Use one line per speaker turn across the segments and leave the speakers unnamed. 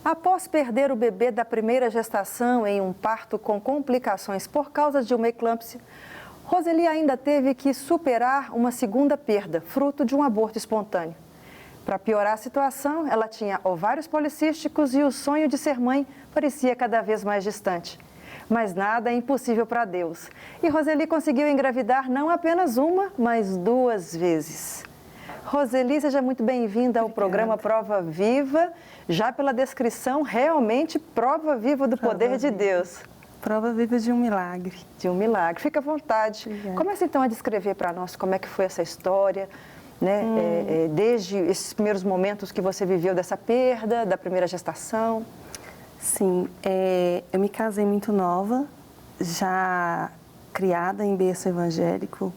Após perder o bebê da primeira gestação em um parto com complicações por causa de uma eclâmpsia, Roseli ainda teve que superar uma segunda perda, fruto de um aborto espontâneo. Para piorar a situação, ela tinha ovários policísticos e o sonho de ser mãe parecia cada vez mais distante. Mas nada é impossível para Deus. E Roseli conseguiu engravidar não apenas uma, mas 2 vezes. Roseli, seja muito bem-vinda ao programa Prova Viva. Já pela descrição, realmente prova viva do poder de Deus.
Prova viva de um milagre.
De um milagre. Fica à vontade.
Obrigada.
Comece então a descrever para nós como é que foi essa história, né? Desde esses primeiros momentos que você viveu dessa perda, da primeira gestação.
Sim, eu me casei muito nova, já criada em berço evangélico.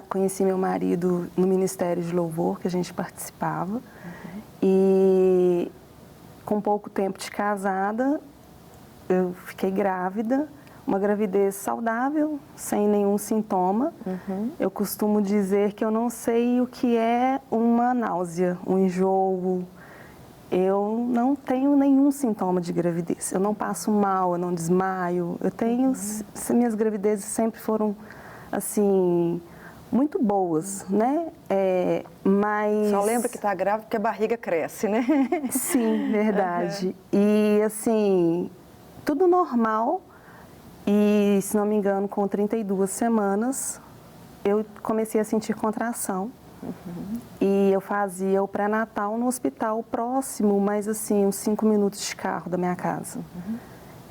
Conheci meu marido no Ministério de Louvor, que a gente participava. E com pouco tempo de casada, eu fiquei grávida, uma gravidez saudável, sem nenhum sintoma. Eu costumo dizer que eu não sei o que é uma náusea, um enjoo. Eu não tenho nenhum sintoma de gravidez. Eu não passo mal, eu não desmaio. Eu tenho, minhas gravidezes sempre foram assim muito boas, né? Mas
Só lembra que está grávida porque a barriga cresce, né?
Sim, verdade. E assim, tudo normal. E, se não me engano, com 32 semanas, eu comecei a sentir contração. E eu fazia o pré-natal no hospital próximo, mas assim, uns 5 minutos de carro da minha casa.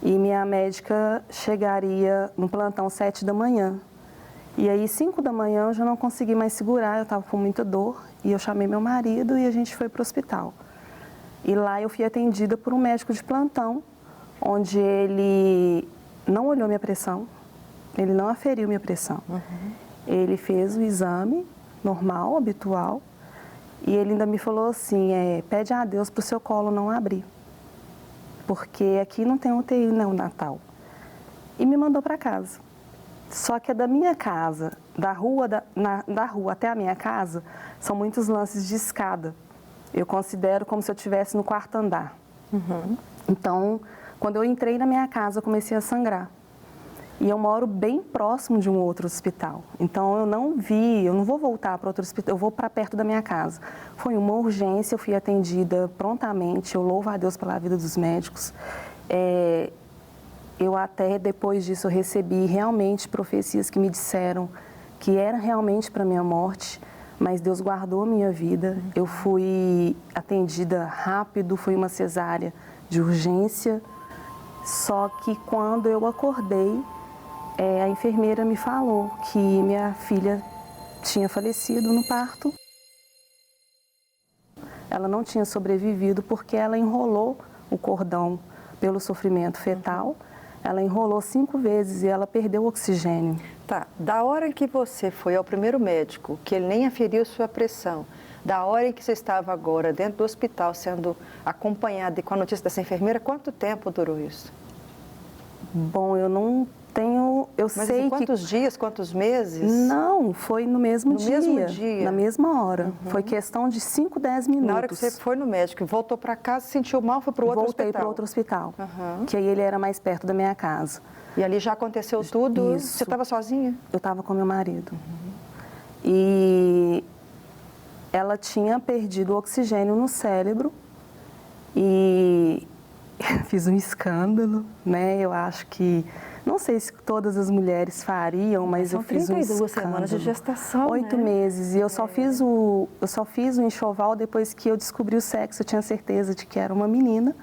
E minha médica chegaria no plantão 7 da manhã. E aí, 5 da manhã, eu já não consegui mais segurar, eu estava com muita dor. E eu chamei meu marido e a gente foi para o hospital. E lá eu fui atendida por um médico de plantão, onde ele não olhou minha pressão, ele não aferiu minha pressão. Ele fez o exame normal, habitual, e ele ainda me falou assim, pede a Deus para o seu colo não abrir, porque aqui não tem UTI neonatal. E me mandou para casa. Só que da minha casa, da rua até a minha casa, são muitos lances de escada. Eu considero como se eu estivesse no 4º andar. Então, quando eu entrei na minha casa, eu comecei a sangrar. E eu moro bem próximo de um outro hospital. Então, eu não vou voltar para outro hospital, eu vou para perto da minha casa. Foi uma urgência, eu fui atendida prontamente, eu louvo a Deus pela vida dos médicos. Eu até, depois disso, eu recebi realmente profecias que me disseram que era realmente para a minha morte, mas Deus guardou a minha vida. Eu fui atendida rápido, foi uma cesárea de urgência. Só que quando eu acordei, a enfermeira me falou que minha filha tinha falecido no parto. Ela não tinha sobrevivido porque ela enrolou o cordão pelo sofrimento fetal. Ela enrolou 5 vezes e ela perdeu o oxigênio.
Tá, da hora que você foi ao primeiro médico, que ele nem aferiu sua pressão, da hora em que você estava agora dentro do hospital sendo acompanhada e com a notícia dessa enfermeira, quanto tempo durou isso?
Bom, eu não tenho, eu
Mas
sei
assim, quantos
que...
dias, quantos meses?
Não, foi no mesmo dia.
No mesmo dia?
Na mesma hora. Foi questão de 5, 10 minutos.
Na hora que você foi no médico e voltou para casa, sentiu mal, foi para o outro hospital?
Voltei para outro hospital, que aí ele era mais perto da minha casa.
E ali já aconteceu tudo?
Isso.
Você estava sozinha?
Eu estava com meu marido. E ela tinha perdido o oxigênio no cérebro e fiz um escândalo, né? Eu acho que, não sei se todas as mulheres fariam, mas eu fiz um escândalo.
São 32 semanas de gestação,
8 meses. E eu só fiz o enxoval depois que eu descobri o sexo. Eu tinha certeza de que era uma menina.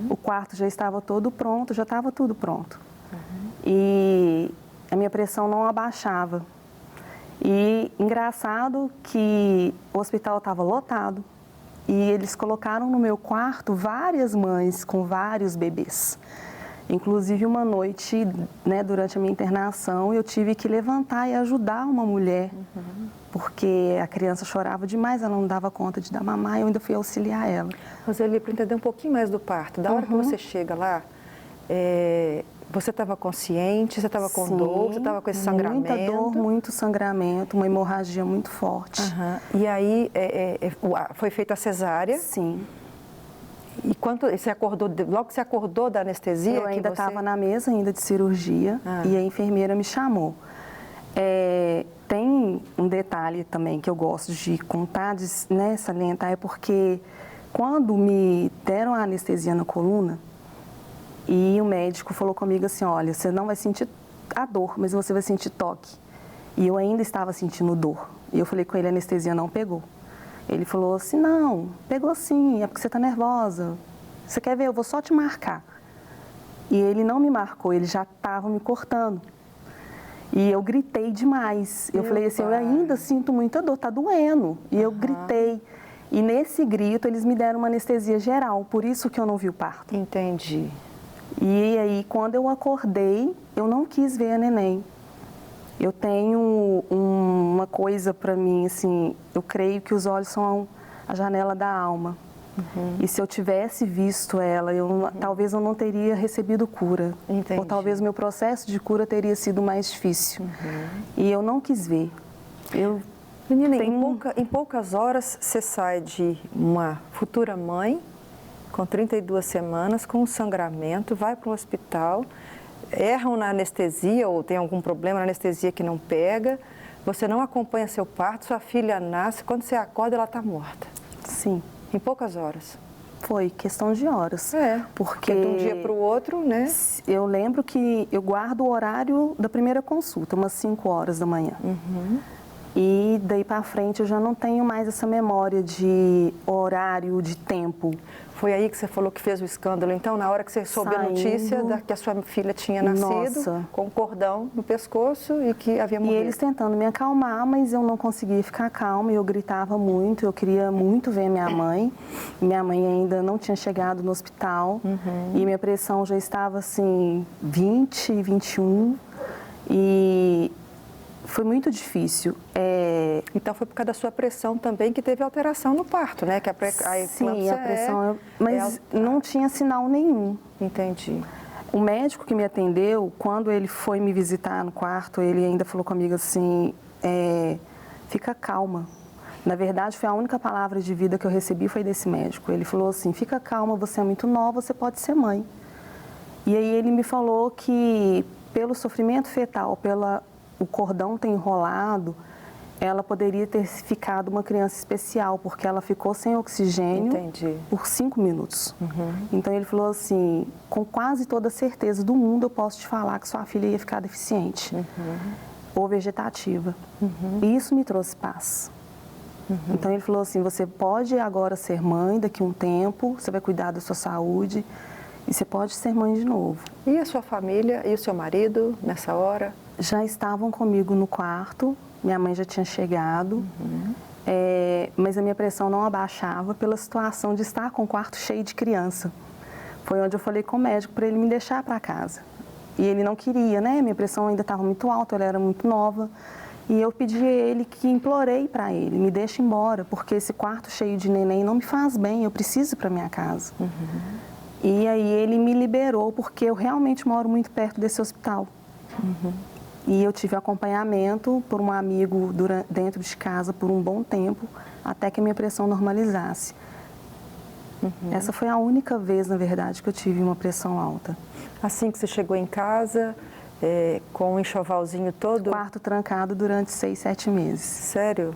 O quarto já estava todo pronto, já estava tudo pronto. E a minha pressão não abaixava. E engraçado que o hospital estava lotado. E eles colocaram no meu quarto várias mães com vários bebês. Inclusive, uma noite, né, durante a minha internação, eu tive que levantar e ajudar uma mulher, porque a criança chorava demais, ela não dava conta de dar mamar, e eu ainda fui auxiliar ela.
Roseli, para entender um pouquinho mais do parto, da hora que você chega lá, você estava consciente, você estava com dor, você estava com esse sangramento?
Muita dor, muito sangramento, uma hemorragia muito forte.
E aí, foi feita a cesárea?
Sim.
E quando você acordou, logo que você acordou da anestesia?
Eu ainda estava na mesa ainda de cirurgia e a enfermeira me chamou. Tem um detalhe também que eu gosto de contar, né, salientar, é porque quando me deram a anestesia na coluna e o médico falou comigo assim, olha, você não vai sentir a dor, mas você vai sentir toque. E eu ainda estava sentindo dor. E eu falei com ele, a anestesia não pegou. Ele falou assim, não, pegou sim, é porque você está nervosa. Você quer ver? Eu vou só te marcar. E ele não me marcou, ele já estava me cortando. E eu gritei demais. Eu falei assim, eu ainda sinto muita dor, tá doendo. E eu gritei. E nesse grito eles me deram uma anestesia geral, por isso que eu não vi o parto.
Entendi.
E aí quando eu acordei, eu não quis ver a neném. Eu tenho uma coisa para mim, assim, eu creio que os olhos são a janela da alma. E se eu tivesse visto ela, talvez eu não teria recebido cura.
Entendi.
Ou talvez o meu processo de cura teria sido mais difícil. E eu não quis ver.
Menina, em poucas horas você sai de uma futura mãe, com 32 semanas, com um sangramento, vai para um hospital, erram na anestesia ou tem algum problema na anestesia que não pega, você não acompanha seu parto, sua filha nasce, quando você acorda ela está morta.
Sim.
Em poucas horas.
Foi questão de horas.
Porque de um dia para o outro, né?
Eu lembro que eu guardo o horário da primeira consulta, umas 5 horas da manhã. E daí para frente eu já não tenho mais essa memória de horário, de tempo.
Foi aí que você falou que fez o escândalo, então, na hora que você soube a notícia que a sua filha tinha nascido, com um cordão no pescoço e que havia morrido.
E eles tentando me acalmar, mas eu não conseguia ficar calma, eu gritava muito, eu queria muito ver minha mãe. Minha mãe ainda não tinha chegado no hospital e minha pressão já estava assim, 20, 21 e foi muito difícil.
Então foi por causa da sua pressão também que teve alteração no parto, né? Que
Sim, a pressão, mas não tinha sinal nenhum.
Entendi.
O médico que me atendeu, quando ele foi me visitar no quarto, ele ainda falou comigo assim, fica calma. Na verdade, foi a única palavra de vida que eu recebi foi desse médico. Ele falou assim, fica calma, você é muito nova, você pode ser mãe. E aí ele me falou que pelo sofrimento fetal, o cordão ter enrolado, ela poderia ter ficado uma criança especial, porque ela ficou sem oxigênio por 5 minutos. Então ele falou assim, com quase toda certeza do mundo eu posso te falar que sua filha ia ficar deficiente ou vegetativa. E isso me trouxe paz. Então ele falou assim, você pode agora ser mãe daqui a um tempo, você vai cuidar da sua saúde e você pode ser mãe de novo.
E a sua família e o seu marido nessa hora?
Já estavam comigo no quarto, minha mãe já tinha chegado, mas a minha pressão não abaixava pela situação de estar com o quarto cheio de criança. Foi onde eu falei com o médico para ele me deixar para casa. E ele não queria, né? Minha pressão ainda estava muito alta, ela era muito nova. E eu pedi a ele, que implorei para ele, me deixa embora, porque esse quarto cheio de neném não me faz bem, eu preciso ir para minha casa. E aí ele me liberou, porque eu realmente moro muito perto desse hospital. E eu tive acompanhamento por um amigo dentro de casa por um bom tempo, até que a minha pressão normalizasse. Essa foi a única vez, na verdade, que eu tive uma pressão alta.
Assim que você chegou em casa, com o enxovalzinho todo?
Quarto trancado durante 6, 7 meses.
Sério?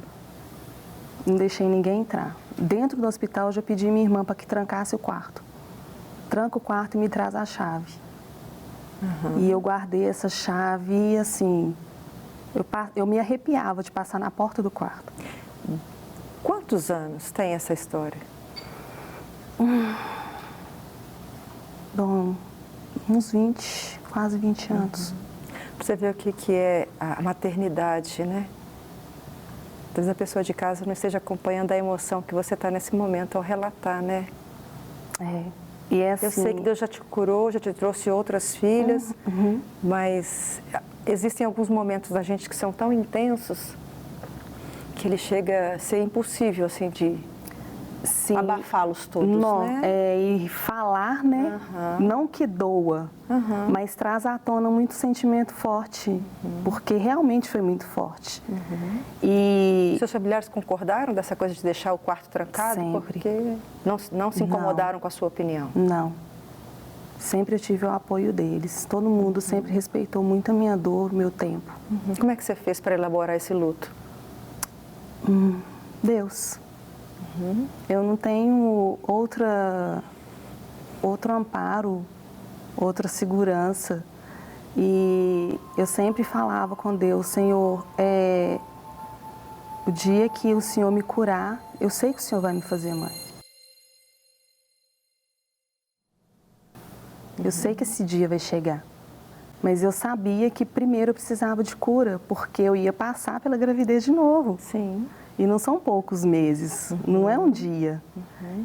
Não deixei ninguém entrar. Dentro do hospital, eu já pedi minha irmã para que trancasse o quarto. Tranca o quarto e me traz a chave. E eu guardei essa chave e, assim, eu me arrepiava de passar na porta do quarto.
Quantos anos tem essa história?
Bom, uns 20, quase 20 anos.
Você vê o que é a maternidade, né? Talvez a pessoa de casa não esteja acompanhando a emoção que você está nesse momento ao relatar, né?
E é assim,
eu sei que Deus já te curou, já te trouxe outras filhas, mas existem alguns momentos da gente que são tão intensos que ele chega a ser impossível, assim, de
Sim,
abafá-los todos,
não,
né?
E falar, né? Não que doa, mas traz à tona muito sentimento forte, porque realmente foi muito forte. E
Seus familiares concordaram dessa coisa de deixar o quarto trancado?
Sempre.
Porque não se incomodaram com a sua opinião?
não, sempre eu tive o apoio deles. Todo mundo sempre respeitou muito a minha dor, o meu tempo.
Como é que você fez para elaborar esse luto?
Deus. Eu não tenho outro amparo, outra segurança. E eu sempre falava com Deus, Senhor, o dia que o Senhor me curar, eu sei que o Senhor vai me fazer mãe. Eu sei que esse dia vai chegar. Mas eu sabia que primeiro eu precisava de cura, porque eu ia passar pela gravidez de novo.
Sim.
E não são poucos meses, não é um dia.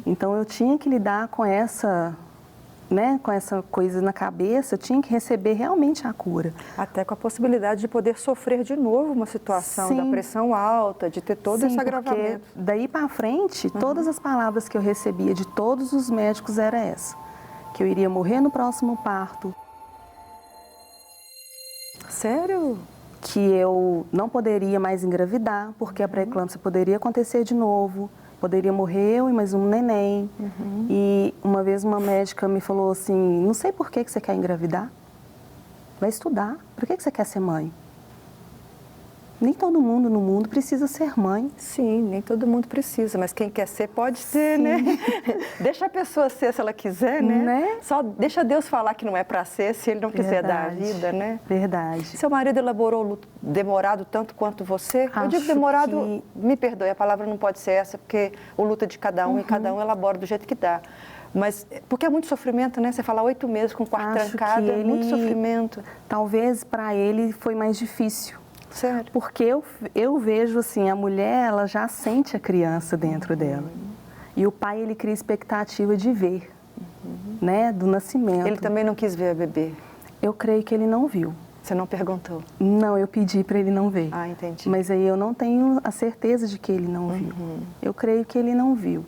Então eu tinha que lidar com essa, né, com essa coisa na cabeça, eu tinha que receber realmente a cura.
Até com a possibilidade de poder sofrer de novo uma situação
Sim.
da pressão alta, de ter todo esse agravamento.
Porque daí para frente, todas as palavras que eu recebia de todos os médicos era essa, que eu iria morrer no próximo parto.
Sério?
Que eu não poderia mais engravidar, porque a pré-eclâmpsia poderia acontecer de novo, poderia morrer eu e mais um neném. E uma vez uma médica me falou assim, não sei por que você quer engravidar, vai estudar, por que você quer ser mãe? Nem todo mundo no mundo precisa ser mãe.
Sim, nem todo mundo precisa, mas quem quer ser pode ser, né? Deixa a pessoa ser se ela quiser, né? Só deixa Deus falar que não é para ser, se ele não quiser dar a vida, né?
Verdade.
Seu marido elaborou o luto demorado tanto quanto você? Eu digo demorado, me perdoe, a palavra não pode ser essa, porque o luto é de cada um e cada um elabora do jeito que dá. Mas, porque é muito sofrimento, né? Você fala 8 meses com o quarto trancado, é muito sofrimento.
Talvez para ele foi mais difícil.
Sério?
Porque eu vejo assim, a mulher, ela já sente a criança dentro dela. E o pai, ele cria expectativa de ver, né, do nascimento.
Ele também não quis ver a bebê?
Eu creio que ele não viu.
Você não perguntou?
Não, eu pedi para ele não ver.
Ah, entendi.
Mas aí eu não tenho a certeza de que ele não viu. Eu creio que ele não viu.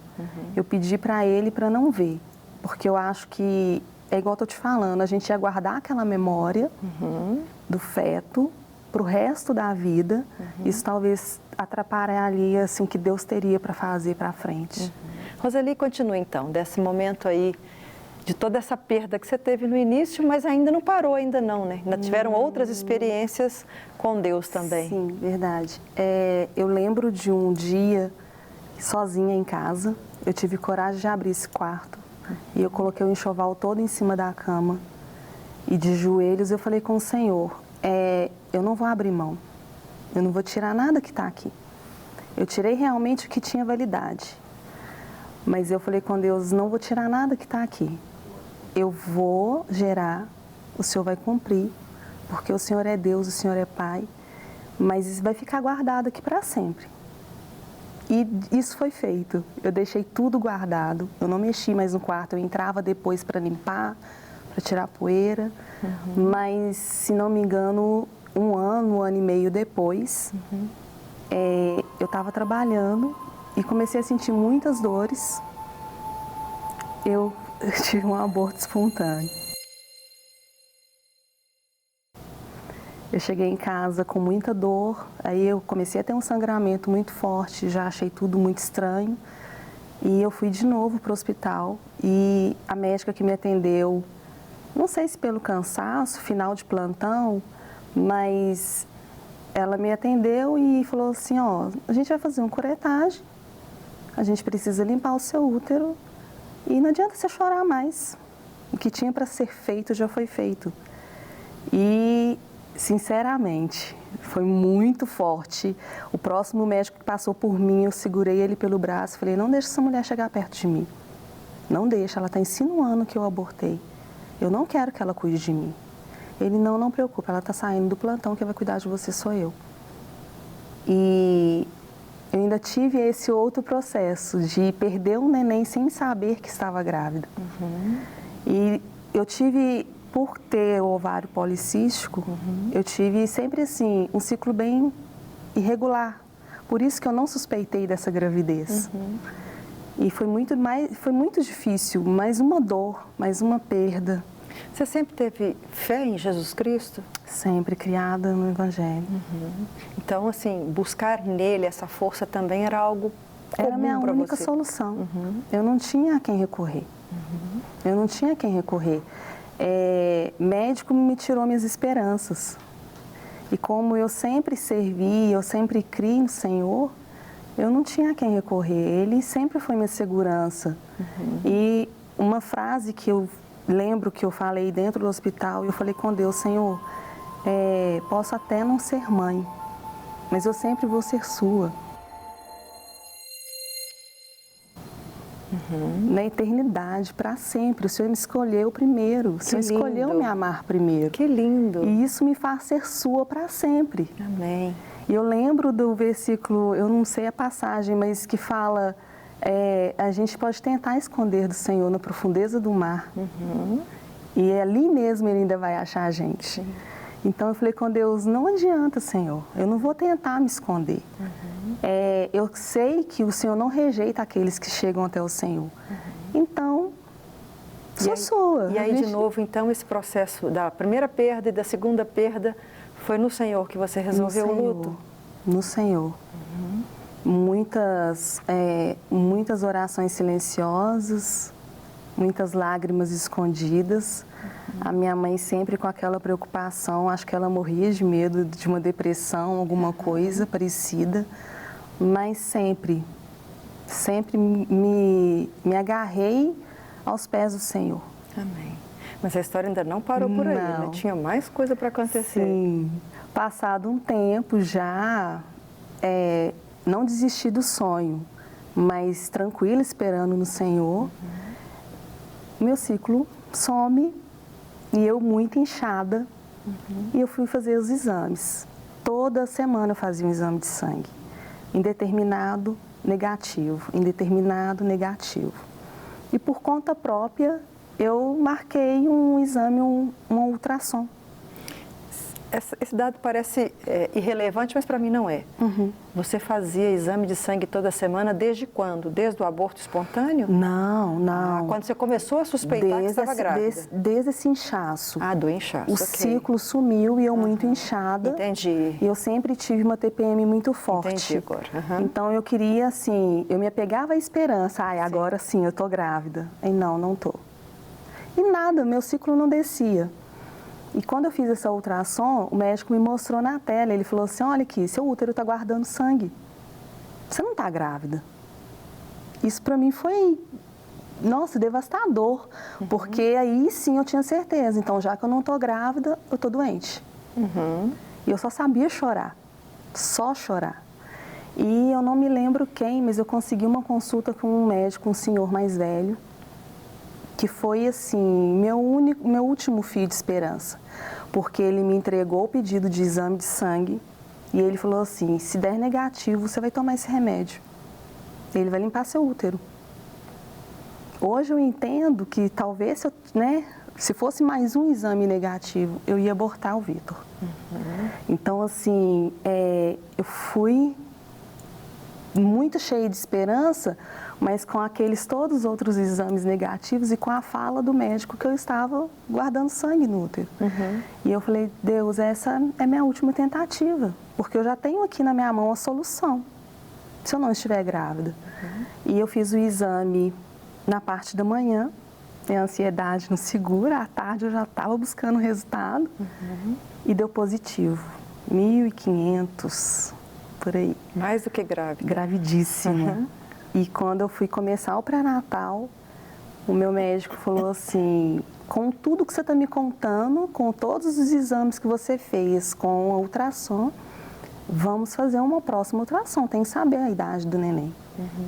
Eu pedi para ele para não ver. Porque eu acho que, é igual eu tô te falando, a gente ia guardar aquela memória do feto para o resto da vida. Isso talvez atrapalharia assim, o que Deus teria para fazer para frente.
Roseli, continua então, desse momento aí, de toda essa perda que você teve no início, mas ainda não parou, ainda não, né? Ainda tiveram outras experiências com Deus também.
Sim, verdade. Eu lembro de um dia, sozinha em casa, eu tive coragem de abrir esse quarto e eu coloquei o enxoval todo em cima da cama e de joelhos eu falei com o Senhor, eu não vou abrir mão, eu não vou tirar nada que está aqui. Eu tirei realmente o que tinha validade, mas eu falei com Deus, não vou tirar nada que está aqui. Eu vou gerar, o Senhor vai cumprir, porque o Senhor é Deus, o Senhor é Pai, mas isso vai ficar guardado aqui para sempre. E isso foi feito, eu deixei tudo guardado, eu não mexi mais no quarto, eu entrava depois para limpar, para tirar poeira, mas, se não me engano, um ano e meio depois, eu estava trabalhando e comecei a sentir muitas dores. Eu tive um aborto espontâneo. Eu cheguei em casa com muita dor, aí eu comecei a ter um sangramento muito forte, já achei tudo muito estranho. E eu fui de novo para o hospital e a médica que me atendeu, não sei se pelo cansaço, final de plantão, mas ela me atendeu e falou assim, ó, a gente vai fazer uma curetagem, a gente precisa limpar o seu útero e não adianta você chorar mais. O que tinha para ser feito já foi feito. E, sinceramente, foi muito forte. O próximo médico que passou por mim, eu segurei ele pelo braço e falei, não deixa essa mulher chegar perto de mim. Não deixa, ela está insinuando que eu abortei. Eu não quero que ela cuide de mim. Ele, não preocupa, ela está saindo do plantão, quem vai cuidar de você sou eu. E eu ainda tive esse outro processo de perder um neném sem saber que estava grávida. E eu tive, por ter o ovário policístico, eu tive sempre assim, um ciclo bem irregular. Por isso que eu não suspeitei dessa gravidez. E foi muito difícil, mais uma dor, mais uma perda.
Você sempre teve fé em Jesus Cristo?
Sempre criada no Evangelho.
Então, assim, buscar nele essa força também era algo comum
era a minha única solução. Eu não tinha a quem recorrer. Eu não tinha a quem recorrer. Médico me tirou minhas esperanças. E como eu sempre servi, eu sempre criei no Senhor, eu não tinha a quem recorrer. Ele sempre foi minha segurança. E uma frase que eu lembro que eu falei dentro do hospital, eu falei com Deus: Senhor, posso até não ser mãe, mas eu sempre vou ser sua. Na eternidade, para sempre. O Senhor me escolheu primeiro. O Senhor escolheu me amar primeiro.
Que lindo!
E isso me faz ser sua para sempre.
Amém.
E eu lembro do versículo, eu não sei a passagem, mas que fala, a gente pode tentar esconder do Senhor na profundeza do mar. E ali mesmo Ele ainda vai achar a gente.
Sim.
Então eu falei com Deus: não adianta, Senhor, eu não vou tentar me esconder. Eu sei que o Senhor não rejeita aqueles que chegam até o Senhor. Então, sou sua.
E aí, de novo, então, esse processo da primeira perda e da segunda perda, foi no Senhor que você resolveu o luto?
No Senhor. Muitas orações silenciosas, muitas lágrimas escondidas. A minha mãe sempre com aquela preocupação, acho que ela morria de medo de uma depressão, alguma coisa parecida, mas sempre me agarrei aos pés do Senhor.
Amém. Mas a história ainda não parou por aí, né? Tinha mais coisa para acontecer.
Sim. Passado um tempo já, não desisti do sonho, mas tranquila, esperando no Senhor, meu ciclo some. E eu muito inchada, e eu fui fazer os exames. Toda semana eu fazia um exame de sangue. Indeterminado, negativo. Indeterminado, negativo. E por conta própria, eu marquei um exame, um ultrassom.
Esse dado parece irrelevante, mas para mim não é. Você fazia exame de sangue toda semana desde quando? Desde o aborto espontâneo?
Não.
Quando você começou a suspeitar que estava grávida?
Desde esse inchaço.
Do inchaço,
O ciclo sumiu e eu muito inchada.
Entendi.
E eu sempre tive uma TPM muito forte.
Entendi agora.
Então eu queria, assim, eu me apegava à esperança. Agora sim, eu tô grávida. E não tô. E nada, meu ciclo não descia. E quando eu fiz essa ultrassom, o médico me mostrou na tela, ele falou assim: olha aqui, seu útero está guardando sangue. Você não está grávida. Isso para mim foi, devastador, porque aí sim eu tinha certeza. Então, já que eu não estou grávida, eu estou doente. E eu só sabia chorar, só chorar. E eu não me lembro quem, mas eu consegui uma consulta com um médico, um senhor mais velho, que foi, assim, meu último fio de esperança, porque ele me entregou o pedido de exame de sangue e ele falou assim: se der negativo, você vai tomar esse remédio, ele vai limpar seu útero. Hoje eu entendo que talvez, se fosse mais um exame negativo, eu ia abortar o Vitor. Então, assim, eu fui muito cheia de esperança, mas com aqueles todos os outros exames negativos e com a fala do médico que eu estava guardando sangue no útero. E eu falei: Deus, essa é minha última tentativa, porque eu já tenho aqui na minha mão a solução, se eu não estiver grávida. E eu fiz o exame na parte da manhã, a ansiedade não segura, à tarde eu já estava buscando o resultado e deu positivo, 1.500, por aí.
Mais do que grávida.
Gravidíssima. E quando eu fui começar o pré-natal, o meu médico falou assim: com tudo que você está me contando, com todos os exames que você fez, com a ultrassom, vamos fazer uma próxima ultrassom, tem que saber a idade do neném.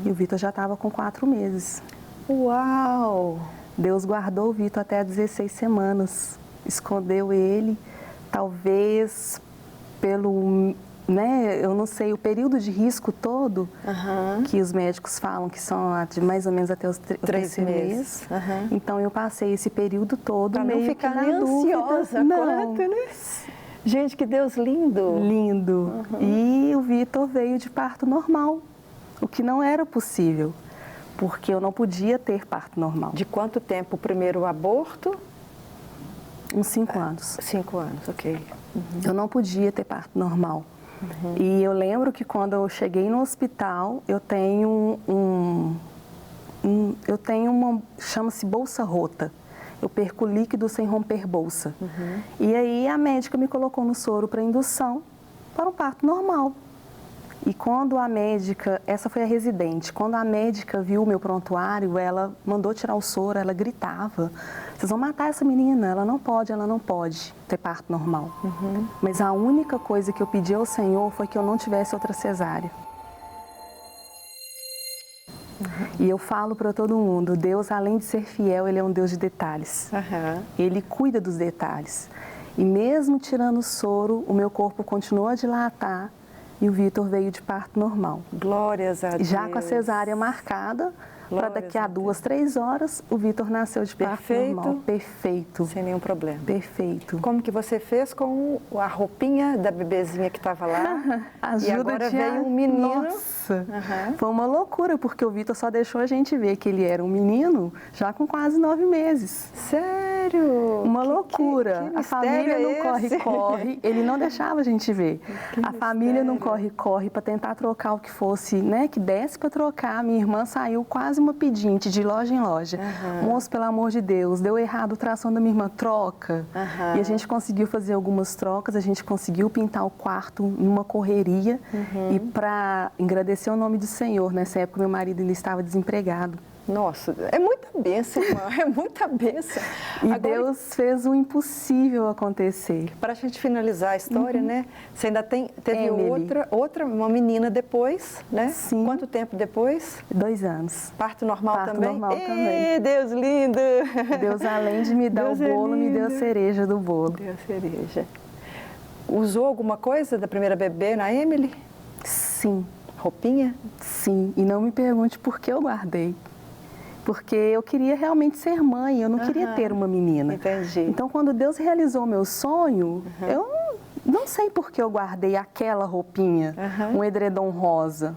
E o Vitor já estava com 4 meses.
Uau!
Deus guardou o Vitor até 16 semanas, escondeu ele, talvez pelo... eu não sei, o período de risco todo que os médicos falam que são de mais ou menos até os 3 meses. Então eu passei esse período todo
pra
meio
não ficar
que
nem ansiosa.
Não.
Gente, que Deus lindo!
Lindo. E o Vitor veio de parto normal, o que não era possível. porque eu não podia ter parto normal.
De quanto tempo o primeiro aborto?
Uns 5 anos.
5 anos, ok.
Eu não podia ter parto normal. E eu lembro que quando eu cheguei no hospital, eu tenho uma, chama-se bolsa rota. Eu perco líquido sem romper bolsa. E aí a médica me colocou no soro para indução para um parto normal. E quando a médica, essa foi a residente, quando a médica viu o meu prontuário, ela mandou tirar o soro, ela gritava: vocês vão matar essa menina, ela não pode ter parto normal. Mas a única coisa que eu pedi ao Senhor foi que eu não tivesse outra cesárea. E eu falo para todo mundo, Deus, além de ser fiel, Ele é um Deus de detalhes. Ele cuida dos detalhes. E mesmo tirando o soro, o meu corpo continuou a dilatar e o Vitor veio de parto normal.
Glórias a Deus.
Já com a cesárea marcada, para daqui a 2, 3 horas, o Vitor nasceu de parto normal. Perfeito.
Sem nenhum problema.
Perfeito.
Como que você fez com a roupinha da bebezinha que estava lá?
Ajuda,
e agora veio um menino.
Nossa, foi uma loucura, porque o Vitor só deixou a gente ver que ele era um menino já com quase 9 meses.
Sério?
Uma loucura.
Que
a família não corre, ele não deixava a gente ver. A família não corre para tentar trocar o que fosse, né, que desse para trocar. Minha irmã saiu quase uma pedinte de loja em loja. Moço, pelo amor de Deus, deu errado o tração da minha irmã, troca. E a gente conseguiu fazer algumas trocas, a gente conseguiu pintar o quarto numa correria. E para agradecer o nome do Senhor, nessa época meu marido ainda estava desempregado.
Nossa, é muita bênção, irmã, é muita bênção.
E agora, Deus fez o impossível acontecer.
Para a gente finalizar a história, né? Você ainda teve uma menina depois, né?
Sim.
Quanto tempo depois?
2 anos.
Parto normal também?
Normal também.
Deus lindo!
Deus, além de me dar o bolo, me deu a cereja do bolo.
Deu a cereja. Usou alguma coisa da primeira bebê na Emily?
Sim.
Roupinha?
Sim. E não me pergunte por que eu guardei. Porque eu queria realmente ser mãe, eu não queria ter uma menina.
Entendi.
Então, quando Deus realizou meu sonho, eu não sei por que eu guardei aquela roupinha, um edredom rosa.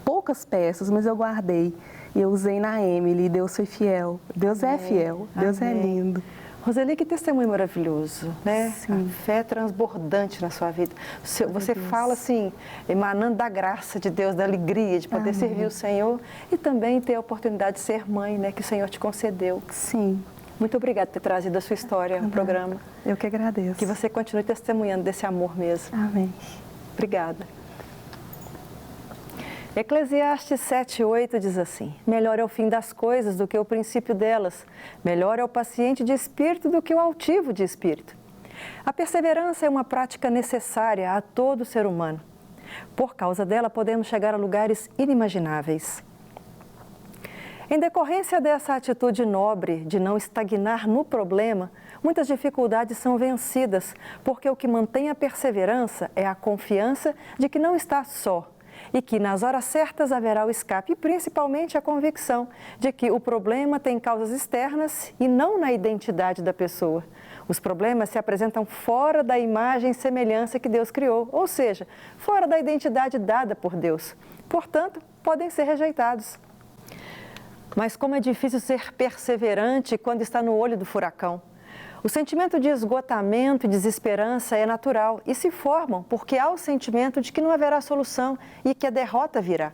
Poucas peças, mas eu guardei. E eu usei na Emily, Deus foi fiel. Deus é fiel, Deus é lindo.
Roseli, que testemunho maravilhoso, né?
Sim.
A fé transbordante na sua vida. Você fala assim, emanando da graça de Deus, da alegria de poder servir o Senhor e também ter a oportunidade de ser mãe, né? Que o Senhor te concedeu.
Sim.
Muito obrigada por ter trazido a sua história ao programa.
Eu que agradeço.
Que você continue testemunhando desse amor mesmo.
Amém.
Obrigada. Eclesiastes 7:8 diz assim: melhor é o fim das coisas do que o princípio delas. Melhor é o paciente de espírito do que o altivo de espírito. A perseverança é uma prática necessária a todo ser humano. Por causa dela, podemos chegar a lugares inimagináveis. Em decorrência dessa atitude nobre de não estagnar no problema, muitas dificuldades são vencidas, porque o que mantém a perseverança é a confiança de que não está só e que nas horas certas haverá o escape, e principalmente a convicção de que o problema tem causas externas e não na identidade da pessoa. Os problemas se apresentam fora da imagem e semelhança que Deus criou, ou seja, fora da identidade dada por Deus. Portanto, podem ser rejeitados. Mas como é difícil ser perseverante quando está no olho do furacão. O sentimento de esgotamento e desesperança é natural e se formam porque há o sentimento de que não haverá solução e que a derrota virá.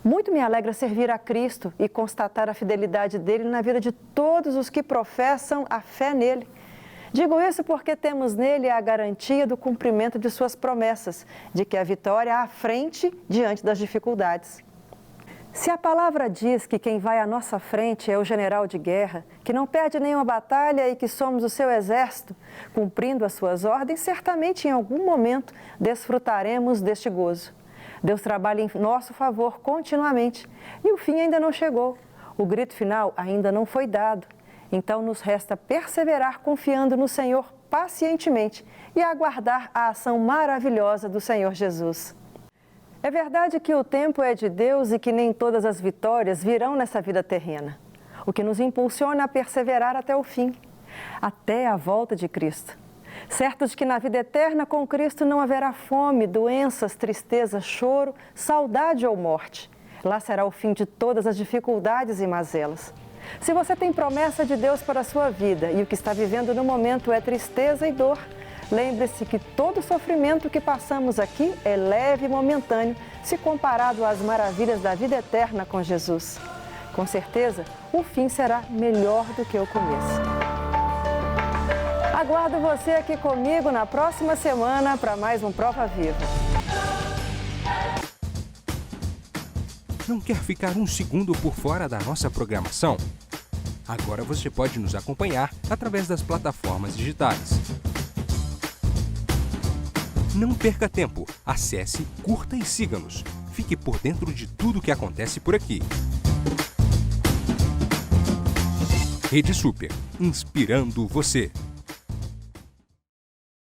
Muito me alegra servir a Cristo e constatar a fidelidade dele na vida de todos os que professam a fé nele. Digo isso porque temos nele a garantia do cumprimento de suas promessas, de que a vitória é à frente diante das dificuldades. Se a palavra diz que quem vai à nossa frente é o general de guerra, que não perde nenhuma batalha e que somos o seu exército, cumprindo as suas ordens, certamente em algum momento desfrutaremos deste gozo. Deus trabalha em nosso favor continuamente e o fim ainda não chegou. O grito final ainda não foi dado. Então nos resta perseverar confiando no Senhor pacientemente e aguardar a ação maravilhosa do Senhor Jesus. É verdade que o tempo é de Deus e que nem todas as vitórias virão nessa vida terrena, o que nos impulsiona a perseverar até o fim, até a volta de Cristo. Certos de que na vida eterna com Cristo não haverá fome, doenças, tristeza, choro, saudade ou morte. Lá será o fim de todas as dificuldades e mazelas. Se você tem promessa de Deus para a sua vida e o que está vivendo no momento é tristeza e dor, lembre-se que todo sofrimento que passamos aqui é leve e momentâneo se comparado às maravilhas da vida eterna com Jesus. Com certeza, o fim será melhor do que o começo. Aguardo você aqui comigo na próxima semana para mais um Prova Viva.
Não quer ficar um segundo por fora da nossa programação? Agora você pode nos acompanhar através das plataformas digitais. Não perca tempo, acesse, curta e siga-nos. Fique por dentro de tudo o que acontece por aqui. Rede Super, inspirando você.